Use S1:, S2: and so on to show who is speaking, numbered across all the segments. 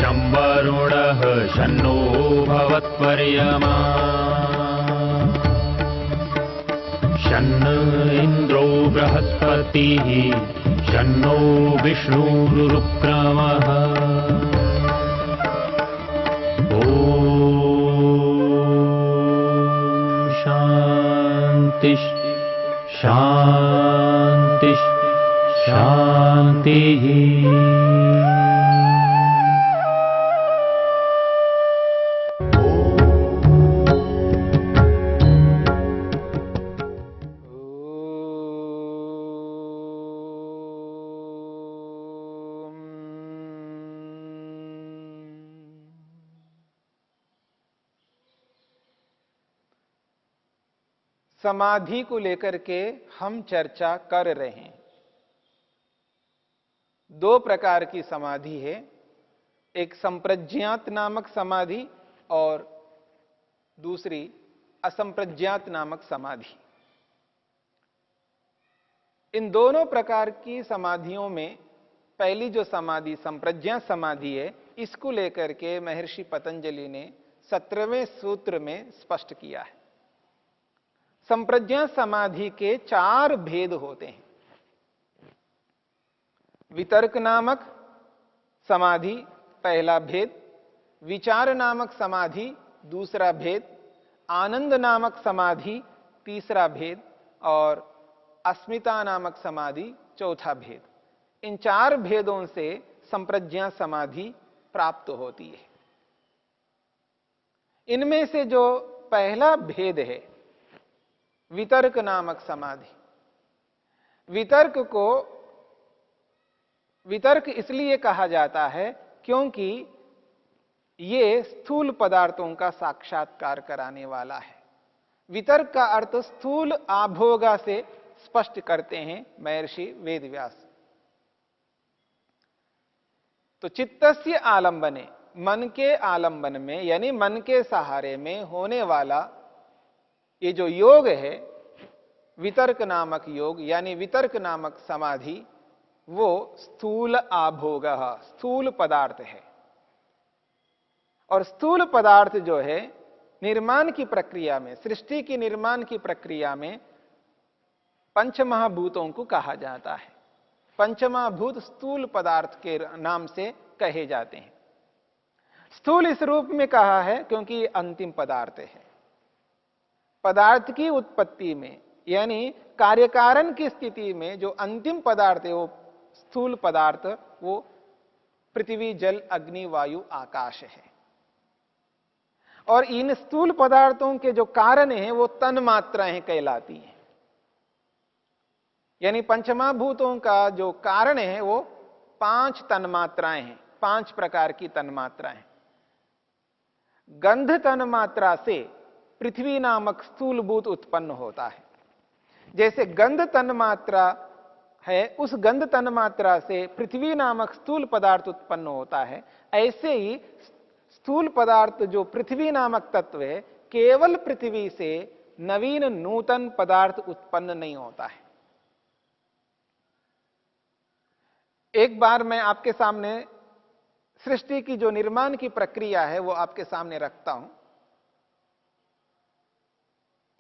S1: शं वरुणः शन्नो भवत्वर्यमा शन्न इन्द्रो बृहस्पतिः शन्नो विष्णुरुक्रमः ॐ शान्ति शान्ति शान्तिः।
S2: समाधि को लेकर के हम चर्चा कर रहे हैं। दो प्रकार की समाधि है, एक संप्रज्ञात नामक समाधि और दूसरी असंप्रज्ञात नामक समाधि। इन दोनों प्रकार की समाधियों में पहली जो समाधि संप्रज्ञात समाधि है, इसको लेकर के महर्षि पतंजलि ने 17वें सूत्र में स्पष्ट किया है। संप्रज्ञात समाधि के 4 भेद होते हैं। वितर्क नामक समाधि पहला भेद, विचार नामक समाधि दूसरा भेद, आनंद नामक समाधि तीसरा भेद और अस्मिता नामक समाधि चौथा भेद। इन 4 भेदों से संप्रज्ञात समाधि प्राप्त होती है। इनमें से जो पहला भेद है वितर्क नामक समाधि, वितर्क इसलिए कहा जाता है क्योंकि ये स्थूल पदार्थों का साक्षात्कार कराने वाला है। वितर्क का अर्थ स्थूल आभोगा से स्पष्ट करते हैं महर्षि वेदव्यास। तो चित्तस्य आलंबने, मन के आलंबन में यानी मन के सहारे में होने वाला ये जो योग है वितर्क नामक योग यानी वितर्क नामक समाधि, वो स्थूल आभोग स्थूल पदार्थ है। और स्थूल पदार्थ जो है निर्माण की प्रक्रिया में, सृष्टि की निर्माण की प्रक्रिया में पंचमहाभूतों को कहा जाता है। पंचमहाभूत स्थूल पदार्थ के नाम से कहे जाते हैं। स्थूल इस रूप में कहा है क्योंकि ये अंतिम पदार्थ है। पदार्थ की उत्पत्ति में यानी कार्यकारण की स्थिति में जो अंतिम पदार्थ है वो स्थूल पदार्थ, वो पृथ्वी जल अग्नि वायु आकाश है। और इन स्थूल पदार्थों के जो कारण हैं वो तन मात्राएं कहलाती हैं। यानी पंचमहाभूतों का जो कारण है वो 5 तन्मात्राएं हैं, 5 प्रकार की तन्मात्राएं। गंध तन्मात्रा से पृथ्वी नामक स्थूल भूत उत्पन्न होता है। जैसे गंध तन्मात्रा है, उस गंध तन्मात्रा से पृथ्वी नामक स्थूल पदार्थ उत्पन्न होता है, ऐसे ही स्थूल पदार्थ जो पृथ्वी नामक तत्व है, केवल पृथ्वी से नवीन नूतन पदार्थ उत्पन्न नहीं होता है। एक बार मैं आपके सामने सृष्टि की जो निर्माण की प्रक्रिया है वो आपके सामने रखता हूं।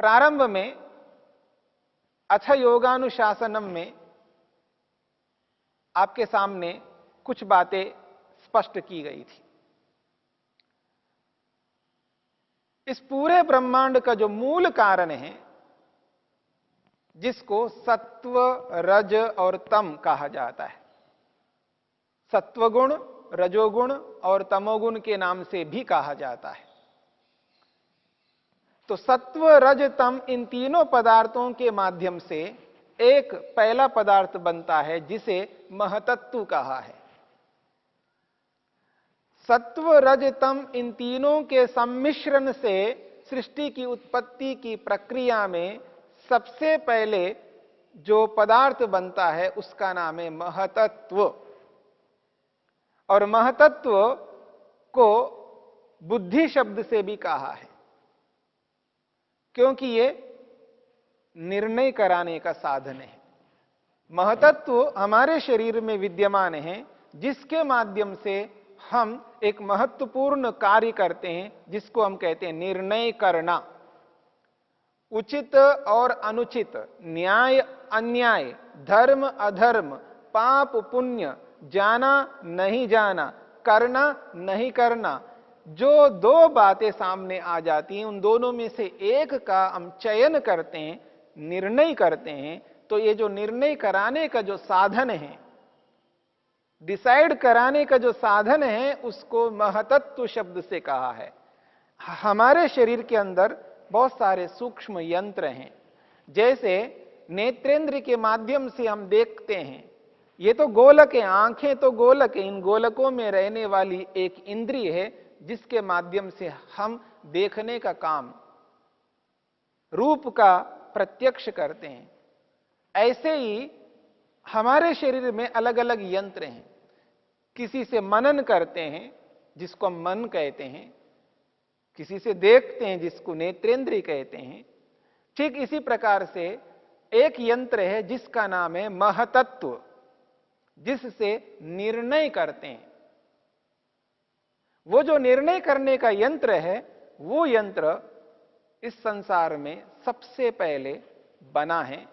S2: प्रारंभ में अथ योगानुशासनम में आपके सामने कुछ बातें स्पष्ट की गई थी। इस पूरे ब्रह्मांड का जो मूल कारण है, जिसको सत्व रज और तम कहा जाता है, सत्वगुण रजोगुण और तमोगुण के नाम से भी कहा जाता है। तो सत्व रज तम इन तीनों पदार्थों के माध्यम से एक पहला पदार्थ बनता है जिसे महतत्व कहा है। सत्व रज तम इन तीनों के सम्मिश्रण से सृष्टि की उत्पत्ति की प्रक्रिया में सबसे पहले जो पदार्थ बनता है उसका नाम है महतत्व। और महतत्व को बुद्धि शब्द से भी कहा है क्योंकि ये निर्णय कराने का साधन है। महतत्व हमारे शरीर में विद्यमान है जिसके माध्यम से हम एक महत्वपूर्ण कार्य करते हैं जिसको हम कहते हैं निर्णय करना। उचित और अनुचित, न्याय अन्याय, धर्म अधर्म, पाप पुण्य, जाना नहीं जाना, करना नहीं करना, जो दो बातें सामने आ जाती हैं उन दोनों में से एक का हम चयन करते हैं, निर्णय करते हैं। तो ये जो निर्णय कराने का जो साधन है, डिसाइड कराने का जो साधन है, उसको महतत्व शब्द से कहा है। हमारे शरीर के अंदर बहुत सारे सूक्ष्म यंत्र हैं। जैसे नेत्रेंद्र के माध्यम से हम देखते हैं, ये तो गोलक है, आंखें तो गोलक है, इन गोलकों में रहने वाली एक इंद्रिय है जिसके माध्यम से हम देखने का काम, रूप का प्रत्यक्ष करते हैं। ऐसे ही हमारे शरीर में अलग अलग यंत्र हैं। किसी से मनन करते हैं जिसको हम मन कहते हैं, किसी से देखते हैं जिसको नेत्रेंद्रिय कहते हैं। ठीक इसी प्रकार से एक यंत्र है जिसका नाम है महतत्व, जिससे निर्णय करते हैं। वो जो निर्णय करने का यंत्र है, वो यंत्र इस संसार में सबसे पहले बना है।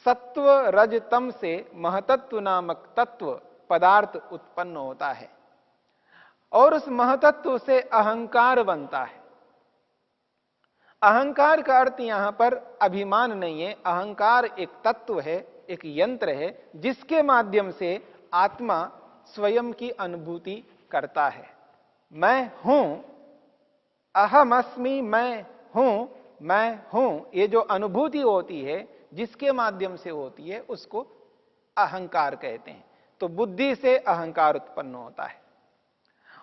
S2: सत्व रज तम से महतत्व नामक तत्व पदार्थ उत्पन्न होता है और उस महतत्व से अहंकार बनता है। अहंकार का अर्थ यहां पर अभिमान नहीं है। अहंकार एक तत्व है, एक यंत्र है जिसके माध्यम से आत्मा स्वयं की अनुभूति करता है। मैं हूं, अहम अस्मि, मैं हूं, ये जो अनुभूति होती है जिसके माध्यम से होती है उसको अहंकार कहते हैं। तो बुद्धि से अहंकार उत्पन्न होता है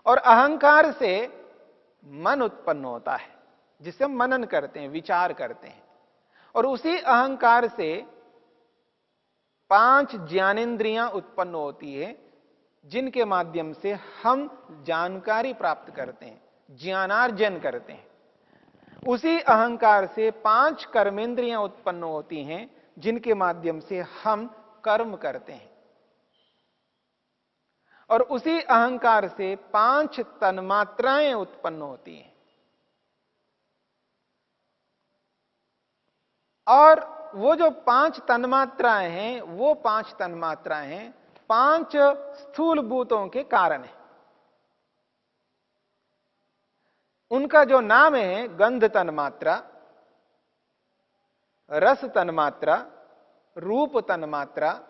S2: और अहंकार से मन उत्पन्न होता है जिसे हम मनन करते हैं, विचार करते हैं। और उसी अहंकार से 5 ज्ञानेंद्रियां उत्पन्न होती है जिनके माध्यम से हम जानकारी प्राप्त करते हैं, ज्ञानार्जन करते हैं। उसी अहंकार से 5 कर्मेंद्रियां उत्पन्न होती हैं जिनके माध्यम से हम कर्म करते हैं। और उसी अहंकार से 5 तन्मात्राएं उत्पन्न होती हैं। और वो जो 5 तन्मात्राएं हैं, वो 5 तन्मात्राएं हैं 5 स्थूल भूतों के कारण है। उनका जो नाम है गंध तन्मात्रा, रस तन्मात्रा, रूप तन्मात्रा,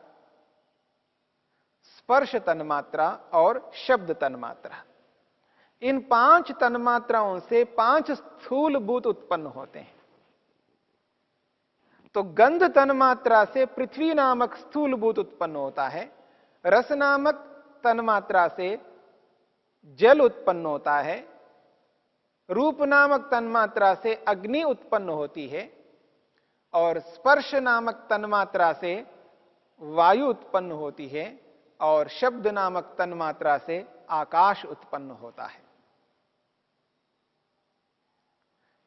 S2: स्पर्श तन्मात्रा और शब्द तन्मात्रा। इन 5 तन्मात्राओं से 5 स्थूल भूत उत्पन्न होते हैं। तो गंध तन्मात्रा से पृथ्वी नामक स्थूल भूत उत्पन्न होता है। रस नामक तन्मात्रा से जल उत्पन्न होता है। रूप नामक तन्मात्रा से अग्नि उत्पन्न होती है और स्पर्श नामक तन्मात्रा से वायु उत्पन्न होती है और शब्द नामक तन्मात्रा से आकाश उत्पन्न होता है।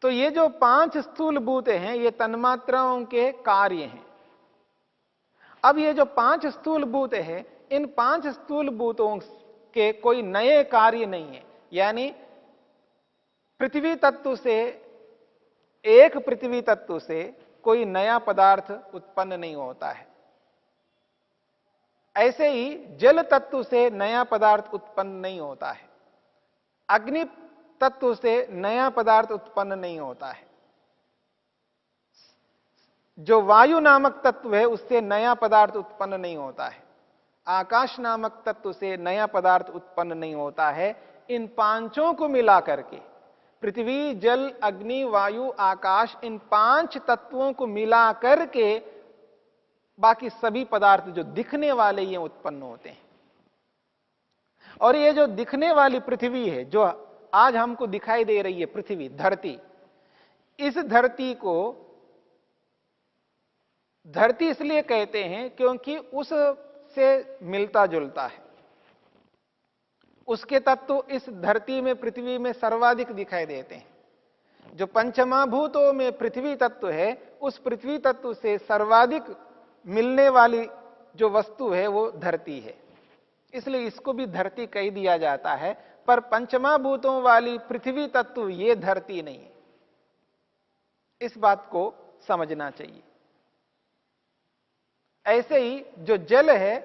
S2: तो ये जो 5 स्थूल भूत हैं, ये तन्मात्राओं के कार्य हैं। अब ये जो 5 स्थूल भूत हैं, इन 5 स्थूल भूतों के कोई नए कार्य नहीं है। यानी पृथ्वी तत्व से, एक पृथ्वी तत्व से कोई नया पदार्थ उत्पन्न नहीं होता है। ऐसे ही जल तत्व से नया पदार्थ उत्पन्न नहीं होता है। अग्नि तत्व से नया पदार्थ उत्पन्न नहीं होता है। जो वायु नामक तत्व है उससे नया पदार्थ उत्पन्न नहीं होता है। आकाश नामक तत्व से नया पदार्थ उत्पन्न नहीं होता है। इन पांचों को मिलाकर के, पृथ्वी, जल, अग्नि, वायु, आकाश, इन 5 तत्वों को मिलाकर के बाकी सभी पदार्थ जो दिखने वाले ये उत्पन्न होते हैं। और ये जो दिखने वाली पृथ्वी है, जो आज हमको दिखाई दे रही है, पृथ्वी, धरती, इस धरती को धरती इसलिए कहते हैं क्योंकि उससे मिलता जुलता है। उसके तत्व इस धरती में, पृथ्वी में सर्वाधिक दिखाई देते हैं। जो पंचमहाभूतों में पृथ्वी तत्व है, उस पृथ्वी तत्व से सर्वाधिक मिलने वाली जो वस्तु है वो धरती है। इसलिए इसको भी धरती कह दिया जाता है, पर पंचमा भूतों वाली पृथ्वी तत्व ये धरती नहीं है। इस बात को समझना चाहिए। ऐसे ही जो जल है,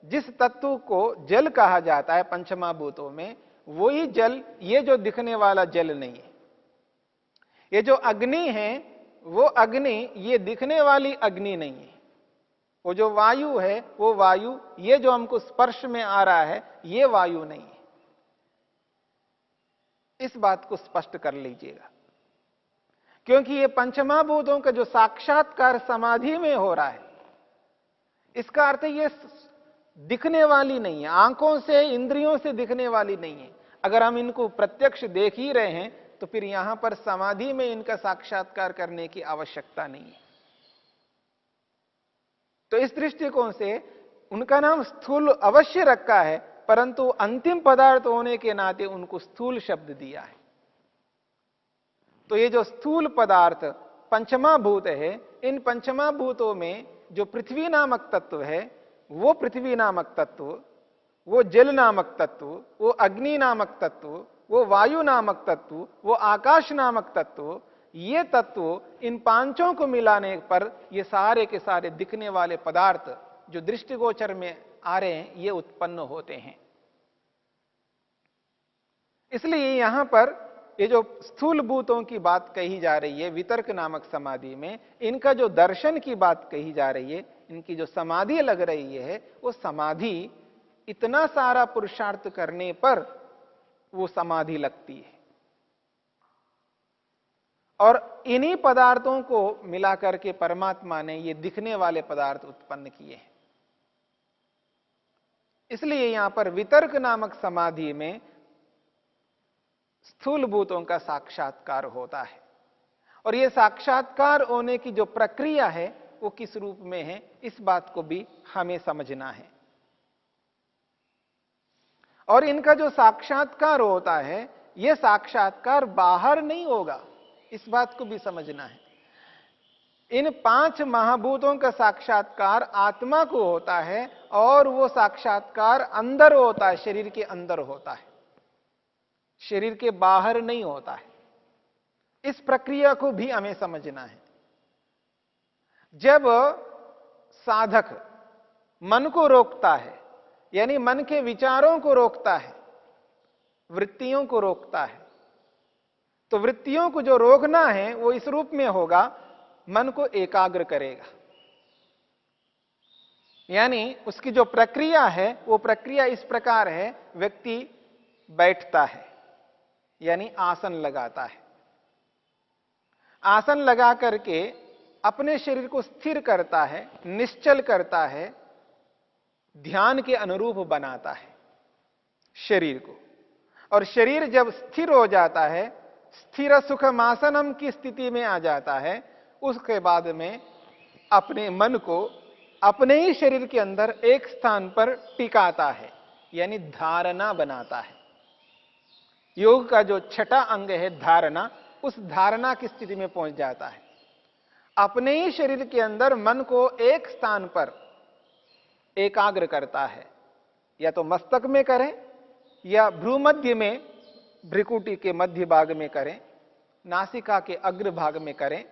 S2: जिस तत्व को जल कहा जाता है पंचमा भूतों में, वही जल, ये जो दिखने वाला जल नहीं है। ये जो अग्नि है, वो अग्नि ये दिखने वाली अग्नि नहीं है। वो जो वायु है, वो वायु, ये जो हमको स्पर्श में आ रहा है, ये वायु नहीं है। इस बात को स्पष्ट कर लीजिएगा, क्योंकि ये पंचमा भूतों का जो साक्षात्कार समाधि में हो रहा है, इसका अर्थ ये दिखने वाली नहीं है, आंखों से, इंद्रियों से दिखने वाली नहीं है। अगर हम इनको प्रत्यक्ष देख ही रहे हैं तो फिर यहां पर समाधि में इनका साक्षात्कार करने की आवश्यकता नहीं है। तो इस दृष्टिकोण से उनका नाम स्थूल अवश्य रखा है, परंतु अंतिम पदार्थ होने के नाते उनको स्थूल शब्द दिया है। तो ये जो स्थूल पदार्थ पंचमा भूत है, इन पंचमा भूतों में जो पृथ्वी नामक तत्व है, वो पृथ्वी नामक तत्व, वो जल नामक तत्व, वो अग्नि नामक तत्व, वो वायु नामक तत्व, वो आकाश नामक तत्व, ये तत्व, इन पांचों को मिलाने पर ये सारे के सारे दिखने वाले पदार्थ जो दृष्टिगोचर में आ रहे हैं, ये उत्पन्न होते हैं। इसलिए यहां पर ये जो स्थूल भूतों की बात कही जा रही है वितर्क नामक समाधि में, इनका जो दर्शन की बात कही जा रही है, इनकी जो समाधि लग रही है, वो समाधि इतना सारा पुरुषार्थ करने पर वो समाधि लगती है। और इन्हीं पदार्थों को मिलाकर के परमात्मा ने ये दिखने वाले पदार्थ उत्पन्न किए हैं। इसलिए यहां पर वितर्क नामक समाधि में स्थूल भूतों का साक्षात्कार होता है। और यह साक्षात्कार होने की जो प्रक्रिया है वो किस रूप में है, इस बात को भी हमें समझना है। और इनका जो साक्षात्कार होता है, यह साक्षात्कार बाहर नहीं होगा, इस बात को भी समझना है। इन पांच महाभूतों का साक्षात्कार आत्मा को होता है, और वो साक्षात्कार अंदर होता है, शरीर के अंदर होता है, शरीर के बाहर नहीं होता है। इस प्रक्रिया को भी हमें समझना है। जब साधक मन को रोकता है, यानी मन के विचारों को रोकता है, वृत्तियों को रोकता है, तो वृत्तियों को जो रोकना है वो इस रूप में होगा, मन को एकाग्र करेगा। यानी उसकी जो प्रक्रिया है वो प्रक्रिया इस प्रकार है, व्यक्ति बैठता है, यानी आसन लगाता है। आसन लगा करके अपने शरीर को स्थिर करता है, निश्चल करता है, ध्यान के अनुरूप बनाता है शरीर को। और शरीर जब स्थिर हो जाता है, स्थिर सुखमासनम की स्थिति में आ जाता है, उसके बाद में अपने मन को अपने ही शरीर के अंदर एक स्थान पर टिकाता है, यानी धारणा बनाता है। योग का जो छठा अंग है धारणा, उस धारणा की स्थिति में पहुंच जाता है। अपने ही शरीर के अंदर मन को एक स्थान पर एकाग्र करता है, या तो मस्तक में करें या भ्रूमध्य में, भ्रिकुटी के मध्य भाग में करें, नासिका के अग्रभाग में करें,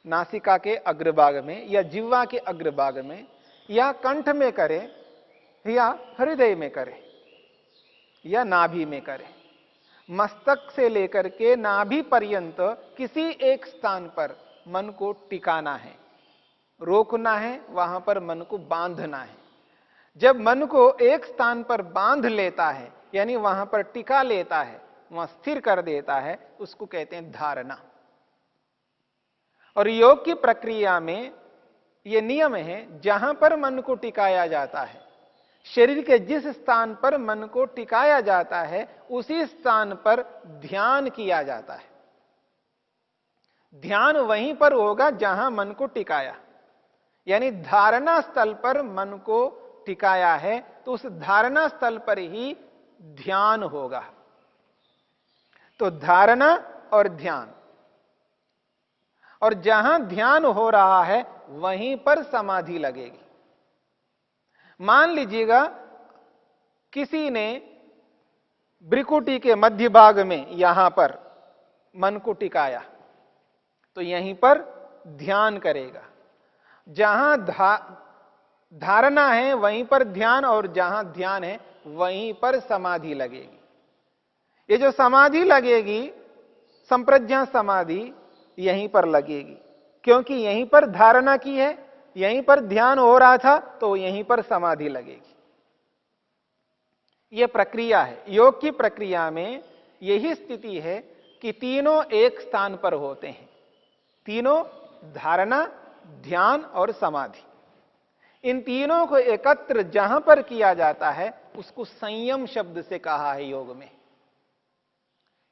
S2: नासिका के अग्रभाग में, या जिह्वा के अग्रभाग में, या कंठ में करें, या हृदय में करें, या नाभि में करें। मस्तक से लेकर के नाभि पर्यंत किसी एक स्थान पर मन को टिकाना है, रोकना है, वहां पर मन को बांधना है। जब मन को एक स्थान पर बांध लेता है, यानी वहां पर टिका लेता है, वहां स्थिर कर देता है, उसको कहते हैं धारणा। और योग की प्रक्रिया में यह नियम है, जहां पर मन को टिकाया जाता है, शरीर के जिस स्थान पर मन को टिकाया जाता है, उसी स्थान पर ध्यान किया जाता है। ध्यान वहीं पर होगा जहां मन को टिकाया, यानी धारणा स्थल पर मन को टिकाया है, तो उस धारणा स्थल पर ही ध्यान होगा। तो धारणा और ध्यान, और जहां ध्यान हो रहा है वहीं पर समाधि लगेगी। मान लीजिएगा किसी ने भ्रिकुटी के मध्य भाग में यहां पर मन को टिकाया तो यहीं पर ध्यान करेगा। जहां धारणा है वहीं पर ध्यान, और जहां ध्यान है वहीं पर समाधि लगेगी। ये जो समाधि लगेगी, संप्रज्ञा समाधि, यहीं पर लगेगी, क्योंकि यहीं पर धारणा की है, यहीं पर ध्यान हो रहा था, तो यहीं पर समाधि लगेगी। यह प्रक्रिया है योग की। प्रक्रिया में यही स्थिति है कि तीनों एक स्थान पर होते हैं। तीनों, धारणा, ध्यान और समाधि, इन तीनों को एकत्र जहां पर किया जाता है उसको संयम शब्द से कहा है योग में।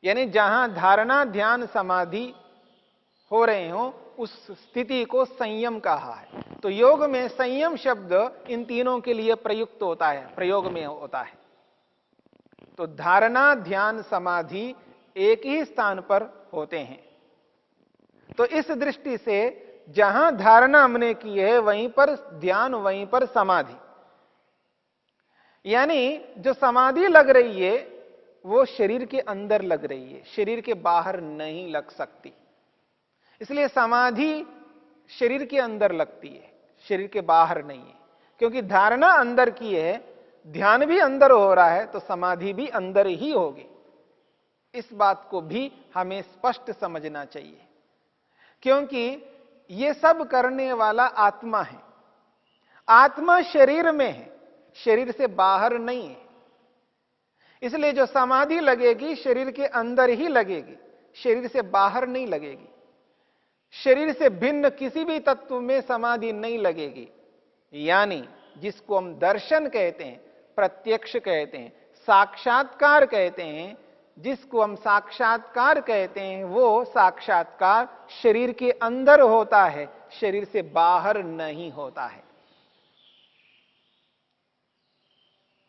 S2: यानी जहां धारणा, ध्यान, समाधि हो रहे हो उस स्थिति को संयम कहा है। तो योग में संयम शब्द इन तीनों के लिए प्रयुक्त होता है, प्रयोग में होता है। तो धारणा, ध्यान, समाधि एक ही स्थान पर होते हैं। तो इस दृष्टि से जहां धारणा हमने की है वहीं पर ध्यान, वहीं पर समाधि। यानी जो समाधि लग रही है वो शरीर के अंदर लग रही है, शरीर के बाहर नहीं लग सकती। इसलिए समाधि शरीर के अंदर लगती है, शरीर के बाहर नहीं है। क्योंकि धारणा अंदर की है, ध्यान भी अंदर हो रहा है, तो समाधि भी अंदर ही होगी। इस बात को भी हमें स्पष्ट समझना चाहिए, क्योंकि ये सब करने वाला आत्मा है। आत्मा शरीर में है, शरीर से बाहर नहीं है। इसलिए जो समाधि लगेगी शरीर के अंदर ही लगेगी, शरीर से बाहर नहीं लगेगी। शरीर से भिन्न किसी भी तत्व में समाधि नहीं लगेगी। यानी जिसको हम दर्शन कहते हैं, प्रत्यक्ष कहते हैं, साक्षात्कार कहते हैं, जिसको हम साक्षात्कार कहते हैं, वो साक्षात्कार शरीर के अंदर होता है, शरीर से बाहर नहीं होता है।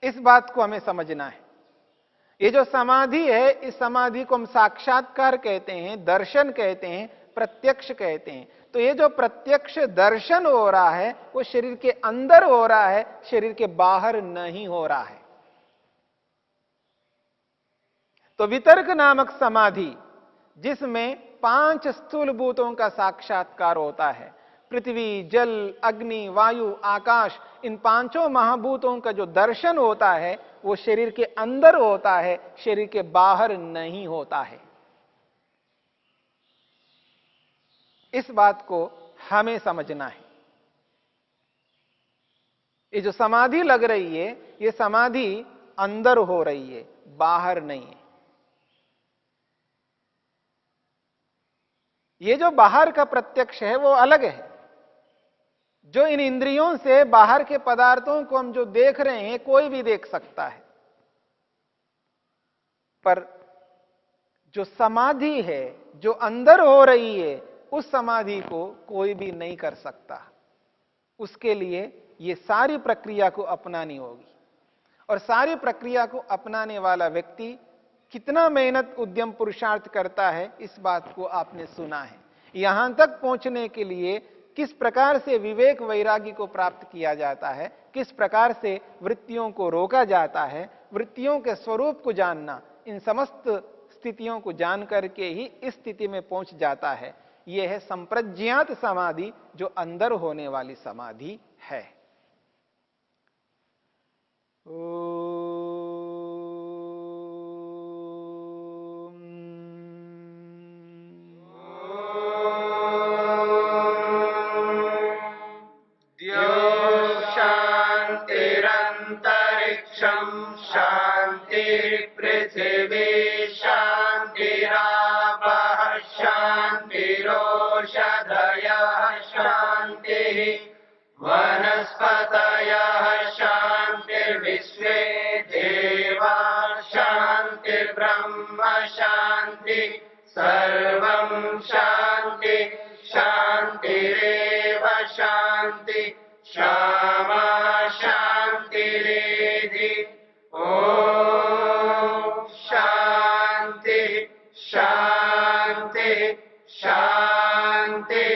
S2: इस बात को हमें समझना है। ये जो समाधि है, इस समाधि को हम साक्षात्कार कहते हैं, दर्शन कहते हैं, प्रत्यक्ष कहते हैं। तो ये जो प्रत्यक्ष दर्शन हो रहा है वो शरीर के अंदर हो रहा है, शरीर के बाहर नहीं हो रहा है। तो वितर्क नामक समाधि, जिसमें 5 स्थूल भूतों का साक्षात्कार होता है, पृथ्वी, जल, अग्नि, वायु, आकाश, इन 5 महाभूतों का जो दर्शन होता है वो शरीर के अंदर होता है, शरीर के बाहर नहीं होता है। इस बात को हमें समझना है। ये जो समाधि लग रही है, ये समाधि अंदर हो रही है, बाहर नहीं है। ये जो बाहर का प्रत्यक्ष है वो अलग है। जो इन इंद्रियों से बाहर के पदार्थों को हम जो देख रहे हैं कोई भी देख सकता है, पर जो समाधि है, जो अंदर हो रही है, उस समाधि को कोई भी नहीं कर सकता। उसके लिए ये सारी प्रक्रिया को अपनानी होगी। और सारी प्रक्रिया को अपनाने वाला व्यक्ति कितना मेहनत, उद्यम, पुरुषार्थ करता है, इस बात को आपने सुना है। यहां तक पहुंचने के लिए किस प्रकार से विवेक, वैराग्य को प्राप्त किया जाता है, किस प्रकार से वृत्तियों को रोका जाता है, वृत्तियों के स्वरूप को जानना, इन समस्त स्थितियों को जान करके ही इस स्थिति में पहुंच जाता है। यह है संप्रज्ञात समाधि, जो अंदर होने वाली समाधि है।
S3: शांतिरंतरिक्षं शांतिर्पृथिवी शांतिरापः शांतिरोषधयः शांतिः वनस्पतयः शांतिर्विश्वे देवा शांतिर्ब्रह्म शांति सर्वं शांति शांतिरेव शांति क्षमा शांतिरेधि। ओम शांति शांति शांति।